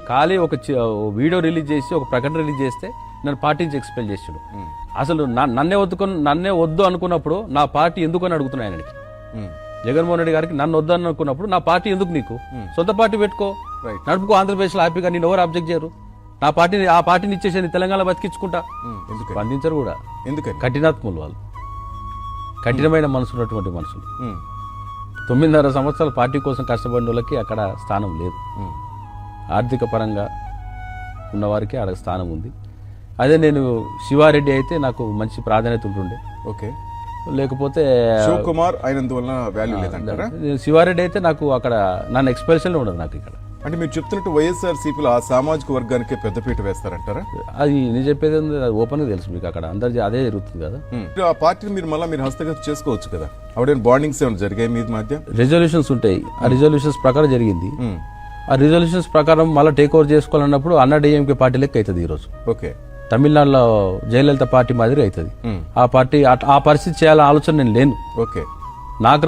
ఖాళీ ఒక video release చేసి ఒక ప్రకటన రిలీజ్ చేస్తే నన్ను పార్టీ నుంచి ఎక్స్పెల్ చేసాడు. అసలు నన్నే వద్దు అనుకున్నప్పుడు నా పార్టీ ఎందుకు అని అడుగుతున్నాయి ఆయనకి. జగన్మోహన్ రెడ్డి గారికి నన్ను వద్దు అని అనుకున్నప్పుడు నా పార్టీ ఎందుకు నీకు, సొంత పార్టీ పెట్టుకో, నడుపుకో, ఆంధ్రప్రదేశ్లో హ్యాపీగా, నేను ఎవరు అబ్జెక్ట్ చేయరు. ఆ పార్టీని ఇచ్చేసి తెలంగాణ బతికించుకుంటా. స్పందించరు కూడా. ఎందుకని? కఠినాత్ములు వాళ్ళు, కఠినమైన మనసు ఉన్నటువంటి మనుషులు. 9.5 సంవత్సరాల పార్టీ కోసం కష్టపడిన వాళ్ళకి అక్కడ స్థానం లేదు. ఆర్థిక పరంగా ఉన్నవారికి అక్కడ స్థానం ఉంది. అదే నేను శివారెడ్డి అయితే నాకు మంచి ప్రాధాన్యత ఉంటుండే. ఓకే, లేకపోతే శివకుమార్ అయినందువల్ల వాల్యూ లేదంటారా? శివారెడ్డి అయితే నాకు అక్కడ నన్ను ఎక్స్పెల్షన్లో ఉండదు. నాకు ఇక్కడ అంటే మీరు చెప్తున్నట్టు వైఎస్ఆర్సీపీలో ఆ సామాజిక వర్గానికి పెద్దపీట వేస్తారంటారా? అది నేను చెప్పేది ఓపెన్గా తెలుసు మీకు, అక్కడ అందరి అదే జరుగుతుంది కదా. ఆ పార్టీని మీరు హస్తగతం చేసుకోవచ్చు కదా. ఆవిడ బాండింగ్స్ ఏమైనా జరిగాయి మీ మధ్య? రెజల్యూషన్స్ ఉంటాయి, ఆ రెజల్యూషన్స్ ప్రకారం జరిగింది. ఆ రిజల్యూషన్స్ ప్రకారం మళ్ళీ టేక్ ఓవర్ చేసుకోవాలన్నప్పుడు అన్నా డిఎంకే పార్టీ లెక్క అవుతుంది ఈరోజు. ఓకే, తమిళనాడులో జయలలిత పార్టీ మాదిరి అవుతుంది ఆ పార్టీ. ఆ పరిస్థితి చేయాలని ఆలోచన నేను లేను. ఓకే, నాకు